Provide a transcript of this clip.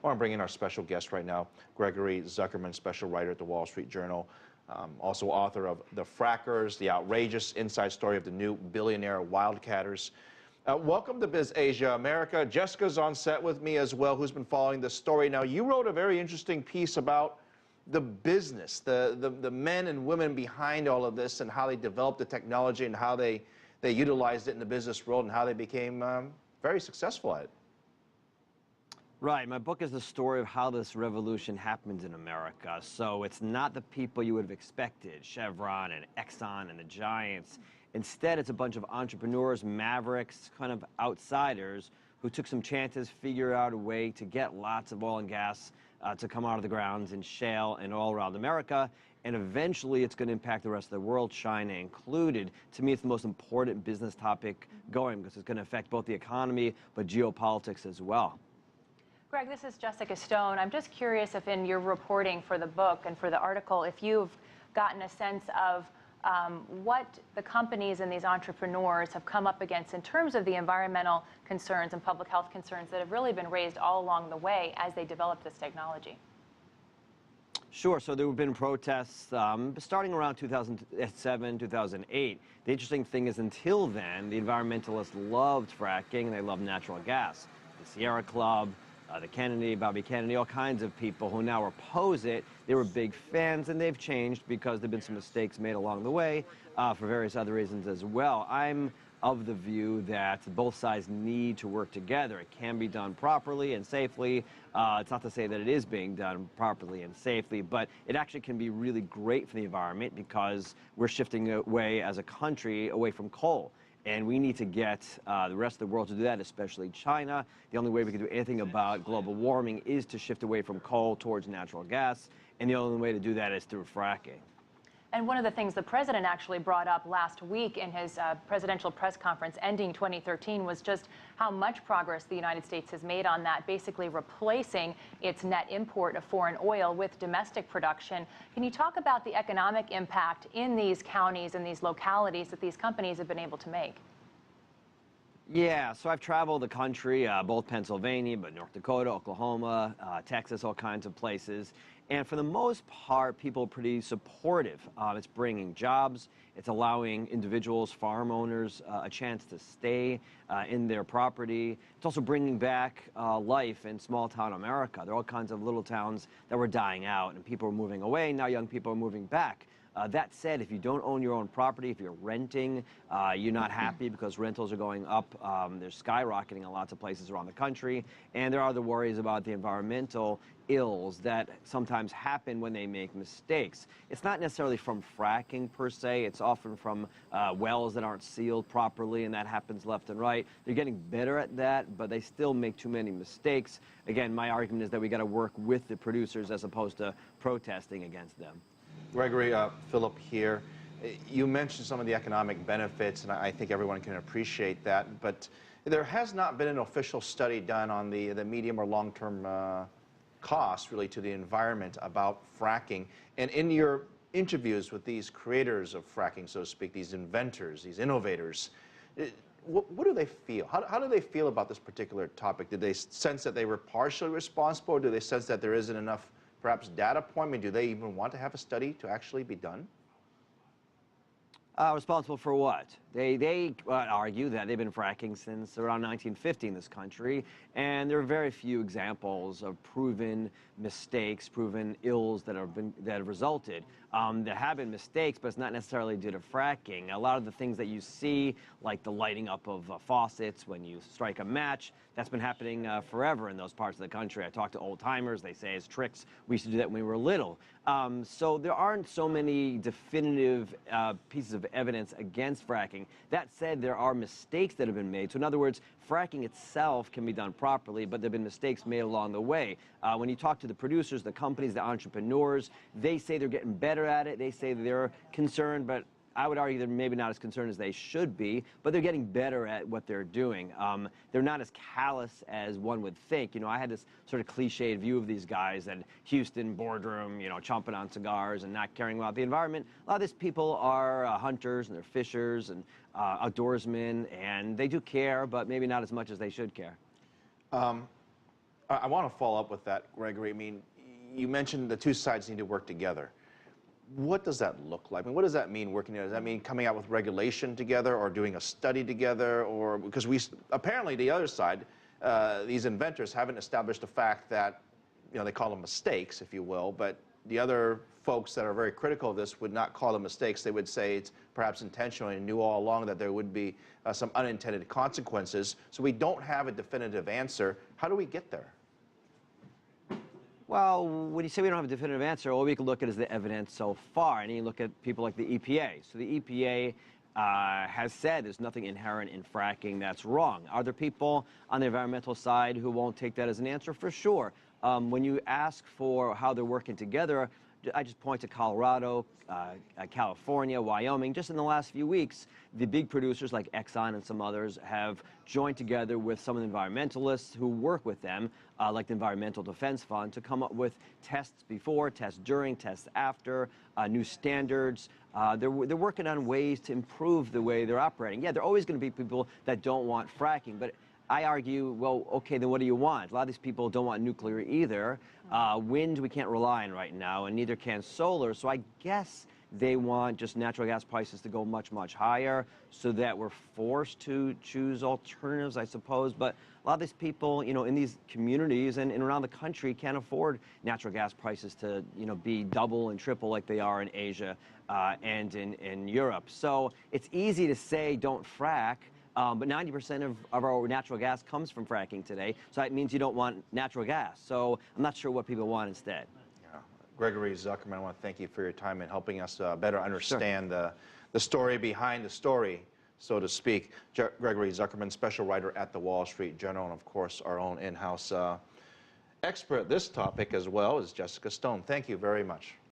want to bring in our special guest right now, Gregory Zuckerman, special writer at the Wall Street Journal, also author of The Frackers, the outrageous inside story of the new billionaire wildcatters. Welcome to Biz Asia America. Jessica's on set with me as well, who's been following this story. Now, you wrote a very interesting piece about the business, the men and women behind all of this and how they developed the technology and how they utilized it in the business world and how they became very successful at it. Right. My book is the story of how this revolution happens in America. So it's not the people you would have expected, Chevron and Exxon and the giants. Instead, it's a bunch of entrepreneurs, mavericks, kind of outsiders who took some chances, figured out a way to get lots of oil and gas to come out of the grounds in shale and all around America. And eventually, it's going to impact the rest of the world, China included. To me, it's the most important business topic going because it's going to affect both the economy, but geopolitics as well. Greg, this is Jessica Stone. I'm just curious if in your reporting for the book and for the article, if you've gotten a sense of what the companies and these entrepreneurs have come up against in terms of the environmental concerns and public health concerns that have really been raised all along the way as they develop this technology. Sure. So there have been protests starting around 2007, 2008. The interesting thing is until then, the environmentalists loved fracking. They loved natural gas. The Sierra Club, the Kennedy, Bobby Kennedy, all kinds of people who now oppose it. They were big fans, and they've changed because there have been some mistakes made along the way for various other reasons as well. I'm of the view that both sides need to work together. It can be done properly and safely. It's not to say that it is being done properly and safely, but it actually can be really great for the environment because we're shifting away as a country away from coal. And we need to get the rest of the world to do that, especially China. The only way we can do anything about global warming is to shift away from coal towards natural gas. And the only way to do that is through fracking. And one of the things the president actually brought up last week in his presidential press conference ending 2013 was just how much progress the United States has made on that, basically replacing its net import of foreign oil with domestic production. Can you talk about the economic impact in these counties and these localities that these companies have been able to make? Yeah, so I've traveled the country, both Pennsylvania, but North Dakota, Oklahoma, Texas, all kinds of places. And for the most part, people are pretty supportive. It's bringing jobs. It's allowing individuals, farm owners, a chance to stay in their property. It's also bringing back life in small town America. There are all kinds of little towns that were dying out, and people are moving away. Now young people are moving back. That said, if you don't own your own property, if you're renting, you're not happy because rentals are going up. They're skyrocketing in lots of places around the country. And there are the worries about the environmental ills that sometimes happen when they make mistakes. It's not necessarily from fracking per se. It's often from wells that aren't sealed properly, and that happens left and right. They're getting better at that, but they still make too many mistakes. Again, my argument is that we got to work with the producers as opposed to protesting against them. Gregory, Phillip here. You mentioned some of the economic benefits, and I think everyone can appreciate that, but there has not been an official study done on the medium or long-term cost, really, to the environment about fracking. And in your interviews with these creators of fracking, so to speak, these inventors, these innovators, what do they feel? How do they feel about this particular topic? Did they sense that they were partially responsible, or do they sense that there isn't enough perhaps data point? I mean, do they even want to have a study to actually be done? Responsible for what? They argue that they've been fracking since around 1950 in this country, and there are very few examples of proven mistakes, proven ills that have resulted. There have been mistakes, but it's not necessarily due to fracking. A lot of the things that you see, like the lighting up of faucets when you strike a match, that's been happening forever in those parts of the country. I talk to old-timers. They say it's tricks. We used to do that when we were little. So there aren't so many definitive pieces of evidence against fracking. That said, there are mistakes that have been made. So in other words, fracking itself can be done properly, but there have been mistakes made along the way. When you talk to the producers, the companies, the entrepreneurs, they say they're getting better at it. They say they're concerned, but I would argue they're maybe not as concerned as they should be, but they're getting better at what they're doing. They're not as callous as one would think. You know, I had this sort of cliched view of these guys at Houston boardroom, you know, chomping on cigars and not caring about the environment. A lot of these people are hunters and they're fishers and outdoorsmen, and they do care, but maybe not as much as they should care. I want to follow up with that, Gregory. I mean, you mentioned the two sides need to work together. What does that look like? I mean, what does that mean working together? Does that mean coming out with regulation together or doing a study together? Or because apparently the other side, these inventors haven't established the fact that, they call them mistakes, if you will, but the other folks that are very critical of this would not call them mistakes. They would say it's perhaps intentional and knew all along that there would be some unintended consequences. So we don't have a definitive answer. How do we get there? Well, when you say we don't have a definitive answer, all we can look at is the evidence so far. And you look at people like the EPA. So the EPA has said there's nothing inherent in fracking that's wrong. Are there people on the environmental side who won't take that as an answer? For sure. When you ask for how they're working together, I just point to Colorado, California, Wyoming. Just in the last few weeks, the big producers like Exxon and some others have joined together with some of the environmentalists who work with them, like the Environmental Defense Fund, to come up with tests before, tests during, tests after, new standards. They're working on ways to improve the way they're operating. Yeah, there are always going to be people that don't want fracking, but I argue, well, okay, then what do you want? A lot of these people don't want nuclear either. Wind we can't rely on right now, and neither can solar. So I guess they want just natural gas prices to go much, much higher so that we're forced to choose alternatives, I suppose. But a lot of these people, in these communities and around the country can't afford natural gas prices to, be double and triple like they are in Asia and in Europe. So it's easy to say don't frack. But 90% of our natural gas comes from fracking today, so that means you don't want natural gas. So I'm not sure what people want instead. Yeah. Gregory Zuckerman, I want to thank you for your time and helping us better understand the story behind the story, so to speak. Gregory Zuckerman, special writer at the Wall Street Journal, and of course our own in-house expert at this topic as well is Jessica Stone. Thank you very much.